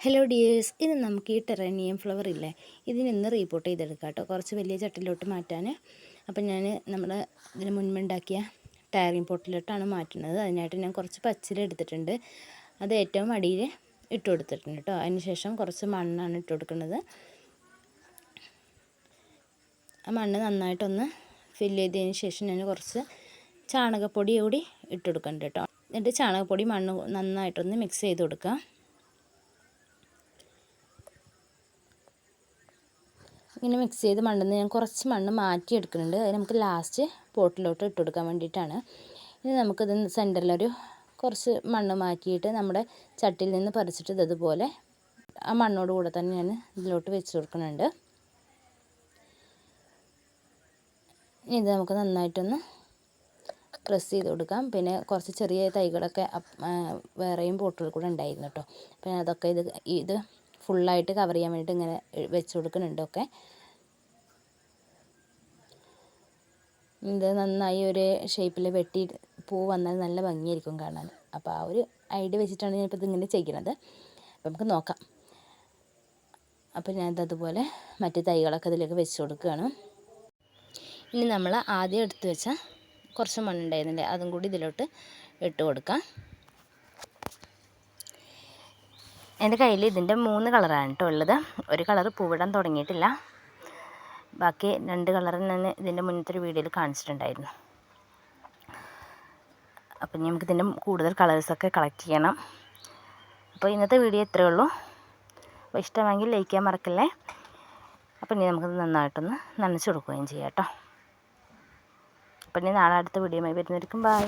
Hello dears, ഇത് നമുക്ക് ഈ ടെറേനിയം ഫ്ലവർ ഇല്ലേ, ഇതിനൊന്ന് റീപോട്ട് ചെയ്തെടുക്കാം കേട്ടോ, കുറച്ച് വലിയ ചട്ടിലോട്ട് മാറ്റാൻ. അപ്പം ഞാൻ നമ്മുടെ ഇതിന് മുൻപ് ഉണ്ടാക്കിയ ടയറിങ് പോട്ടിലോട്ടാണ് മാറ്റുന്നത്. അതിനായിട്ട് ഞാൻ കുറച്ച് പച്ചില എടുത്തിട്ടുണ്ട്, അത് ഏറ്റവും അടിയിൽ ഇട്ട് കൊടുത്തിട്ടുണ്ട് കേട്ടോ. അതിന് ശേഷം കുറച്ച് മണ്ണാണ് ഇട്ട് കൊടുക്കുന്നത്. ആ മണ്ണ് നന്നായിട്ടൊന്ന് ഫില്ല് ചെയ്തതിന് ശേഷം ഞാൻ കുറച്ച് ചാണകപ്പൊടി കൂടി ഇട്ട് കൊടുക്കുന്നുണ്ട് കേട്ടോ. എന്നിട്ട് ചാണകപ്പൊടി മണ്ണ് നന്നായിട്ടൊന്ന് മിക്സ് ചെയ്ത് കൊടുക്കുക. ഇങ്ങനെ മിക്സ് ചെയ്ത് മണ്ണിൽ ഞാൻ കുറച്ച് മണ്ണ് മാറ്റിയെടുക്കുന്നുണ്ട്. അത് നമുക്ക് ലാസ്റ്റ് പോട്ടിലോട്ട് ഇട്ട് കൊടുക്കാൻ വേണ്ടിയിട്ടാണ്. ഇനി നമുക്കിത് സെൻറ്ററിലൊരു കുറച്ച് മണ്ണ് മാറ്റിയിട്ട് നമ്മുടെ ചട്ടിയിൽ നിന്ന് പറിച്ചിട്ട് ഇതുപോലെ ആ മണ്ണോട് കൂടെ തന്നെ ഞാൻ ഇതിലോട്ട് വെച്ച് കൊടുക്കുന്നുണ്ട്. ഇത് നമുക്ക് നന്നായിട്ടൊന്ന് പ്രസ് ചെയ്ത് കൊടുക്കാം. പിന്നെ കുറച്ച് ചെറിയ തൈകളൊക്കെ വേറെയും പോട്ടുകൾ കൂടെ ഉണ്ടായിരുന്നു കേട്ടോ. പിന്നെ അതൊക്കെ ഇത് ഫുള്ളായിട്ട് കവർ ചെയ്യാൻ വേണ്ടിയിട്ട് ഇങ്ങനെ വെച്ച് കൊടുക്കുന്നുണ്ട്. ഒക്കെ ഇത് നന്നായി ഒരു ഷേപ്പിൽ വെട്ടി പൂ വന്നാൽ നല്ല ഭംഗിയായിരിക്കും കാണാൻ. അപ്പോൾ ആ ഒരു ഐഡിയ വെച്ചിട്ടാണ് ഞാനിപ്പോൾ ഇതിങ്ങനെ ചെയ്യുന്നത്. അപ്പോൾ നമുക്ക് നോക്കാം. അപ്പോൾ ഞാനിതതുപോലെ മറ്റ് തൈകളൊക്കെ ഇതിലേക്ക് വെച്ച് കൊടുക്കുകയാണ്. ഇനി നമ്മൾ ആദ്യം എടുത്ത് വെച്ച കുറച്ച് മണ്ണുണ്ടായിരുന്നില്ലേ, അതും കൂടി ഇതിലോട്ട് ഇട്ട് കൊടുക്കാം. എൻ്റെ കയ്യിൽ ഇതിൻ്റെ 3 കളറാണ് കേട്ടോ ഉള്ളത്. ഒരു കളറ് പൂവിടാൻ തുടങ്ങിയിട്ടില്ല, ബാക്കി 2 കളർ ഞാൻ ഇതിൻ്റെ മുന്നത്തെ ഒരു വീഡിയോയിൽ കാണിച്ചിട്ടുണ്ടായിരുന്നു. അപ്പം നമുക്കിതിൻ്റെ കൂടുതൽ കളേഴ്സൊക്കെ കളക്ട് ചെയ്യണം. അപ്പോൾ ഇന്നത്തെ വീഡിയോ ഇത്രയേ ഉള്ളൂ. അപ്പോൾ ഇഷ്ടമെങ്കിൽ ലൈക്ക് ചെയ്യാൻ മറക്കല്ലേ. അപ്പം ഇനി നമുക്കത് നന്നായിട്ടൊന്ന് നനച്ച് കൊടുക്കുകയും ചെയ്യാം കേട്ടോ. അപ്പം ഇനി നാളെ അടുത്ത വീഡിയോയുമായി വരുന്നതായിരിക്കും. ബൈ.